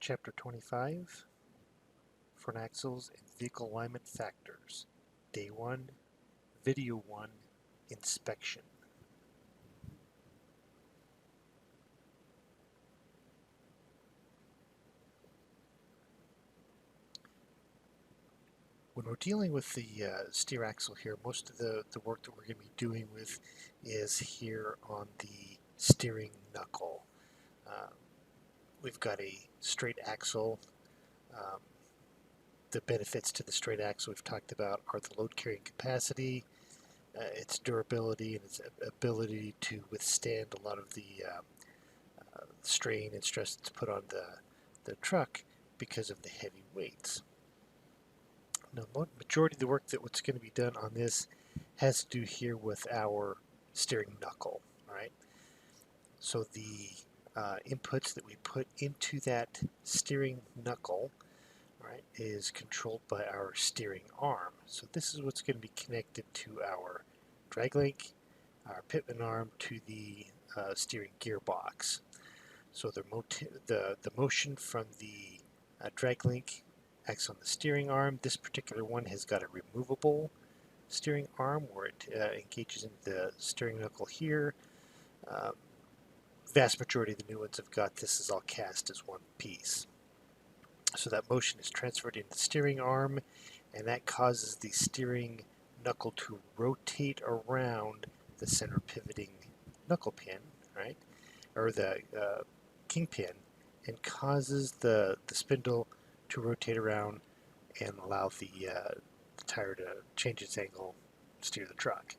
Chapter 25, Front Axles and Vehicle Alignment Factors, Day 1, Video 1, Inspection. When we're dealing with the steer axle here, most of the work that we're going to be doing with is here on the steering knuckle. We've got a straight axle. The benefits to the straight axle we've talked about are the load carrying capacity, its durability, and its ability to withstand a lot of the strain and stress that's put on the truck because of the heavy weights. Now, majority of the work that what's going to be done on this has to do here with our steering knuckle, right? So the inputs that we put into that steering knuckle, right, is controlled by our steering arm. So this is what's going to be connected to our drag link, our pitman arm, to the steering gearbox. So the motion from the drag link acts on the steering arm. This particular one has got a removable steering arm where it engages into the steering knuckle here. Vast majority of the new ones have got this is all cast as one piece. So that motion is transferred into the steering arm, and that causes the steering knuckle to rotate around the center pivoting knuckle pin, right, or the kingpin, and causes the spindle to rotate around and allow the tire to change its angle, steer the truck.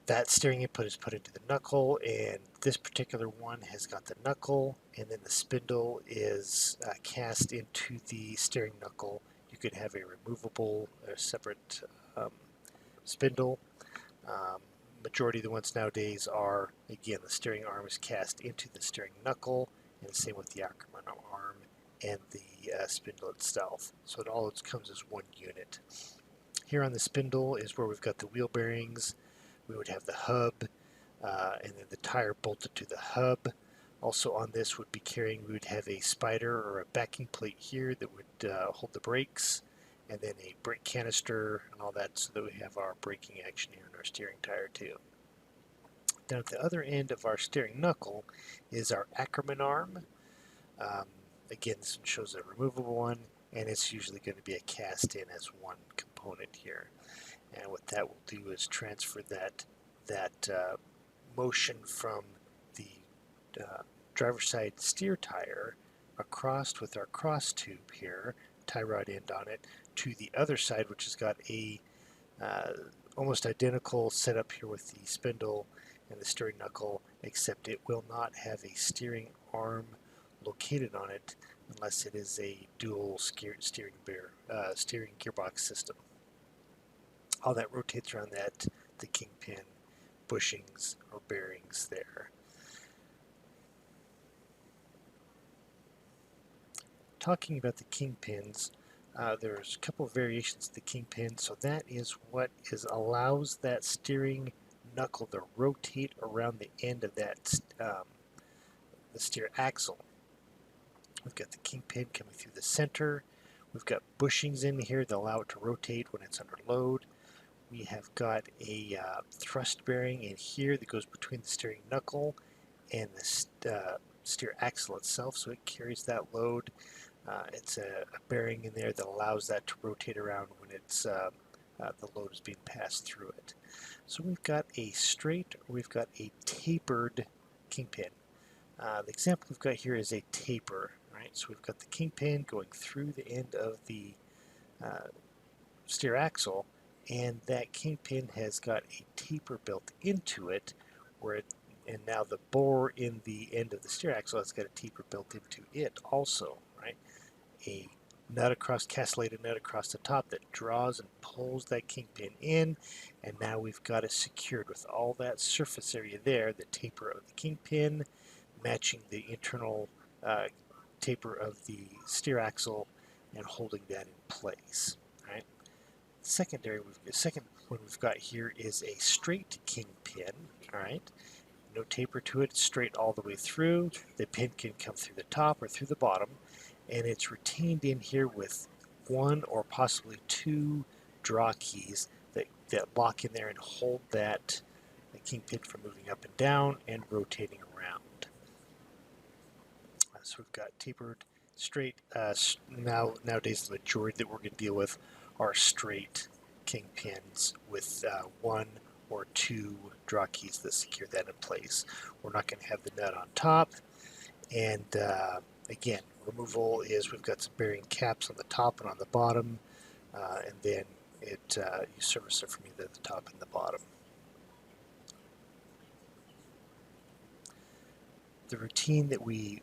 That steering input is put into the knuckle, and this particular one has got the knuckle, and then the spindle is cast into the steering knuckle. You could have a removable or separate spindle. Majority of the ones nowadays are, again, the steering arm is cast into the steering knuckle, and the same with the Ackerman arm and the spindle itself. So it all comes as one unit. Here on the spindle is where we've got the wheel bearings. We would have the hub, and then the tire bolted to the hub. Also on this would be carrying, we would have a spider or a backing plate here that would hold the brakes, and then a brake canister and all that, so that we have our braking action here in our steering tire too. Down at the other end of our steering knuckle is our Ackerman arm. Again, this one shows a removable one, and it's usually going to be a cast in as one component here. And what that will do is transfer that motion from the driver's side steer tire across with our cross tube here, tie rod end on it, to the other side, which has got a almost identical setup here with the spindle and the steering knuckle, except it will not have a steering arm located on it unless it is a dual steering gearbox system. All that rotates around the kingpin, bushings, or bearings there. Talking about the kingpins, there's a couple of variations of the kingpin. So that is what allows that steering knuckle to rotate around the end of that the steer axle. We've got the kingpin coming through the center. We've got bushings in here that allow it to rotate when it's under load. We have got a thrust bearing in here that goes between the steering knuckle and the steer axle itself, so it carries that load. It's a bearing in there that allows that to rotate around when it's the load is being passed through it. So we've got a straight, or we've got a tapered kingpin. The example we've got here is a taper, right? So we've got the kingpin going through the end of the steer axle, and that kingpin has got a taper built into it, and now the bore in the end of the steer axle has got a taper built into it also, right? A castellated nut across the top that draws and pulls that kingpin in, and now we've got it secured with all that surface area there, the taper of the kingpin matching the internal taper of the steer axle and holding that in place, right? Second one we've got here is a straight kingpin, all right? no taper to it, straight all the way through. The pin can come through the top or through the bottom, and it's retained in here with one or possibly two draw keys that lock in there and hold that the kingpin from moving up and down and rotating around. So we've got tapered, straight. Nowadays, the majority that we're going to deal with are straight kingpins with one or two draw keys that secure that in place. We're not going to have the nut on top. And again, removal is we've got some bearing caps on the top and on the bottom, and then you service it from either the top and the bottom. The routine that we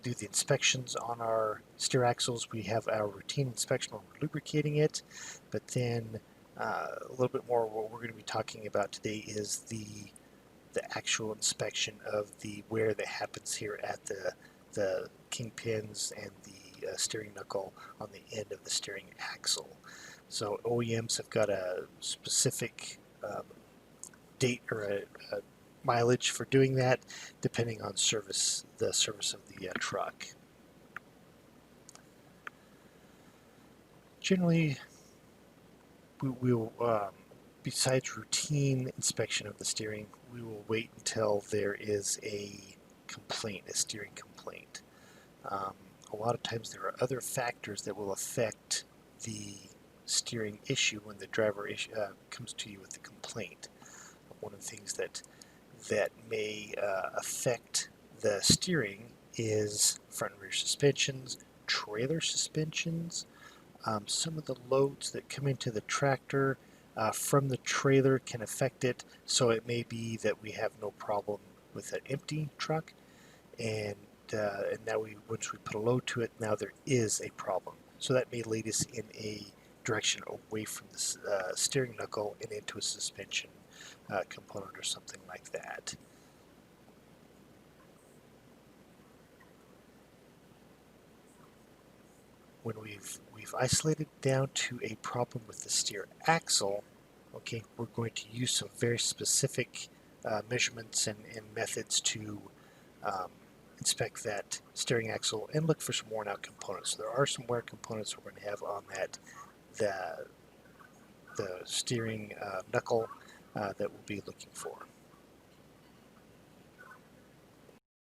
do the inspections on our steer axles, we have our routine inspection when we're lubricating it, but then a little bit more what we're going to be talking about today is the actual inspection of the wear that happens here at the kingpins and the steering knuckle on the end of the steering axle. So OEMs have got a specific date or a mileage for doing that, depending on the service of the truck. Generally, we will, besides routine inspection of the steering, we will wait until there is a complaint, a steering complaint. A lot of times there are other factors that will affect the steering issue when the driver comes to you with the complaint. One of the things that may affect the steering is front and rear suspensions, trailer suspensions. Some of the loads that come into the tractor from the trailer can affect it, so it may be that we have no problem with an empty truck, and now once we put a load to it, now there is a problem. So that may lead us in a direction away from the steering knuckle and into a suspension component or something like that. When we've isolated down to a problem with the steer axle, okay, we're going to use some very specific measurements and methods to inspect that steering axle and look for some worn out components. So there are some wear components we're going to have on that the steering knuckle that we'll be looking for.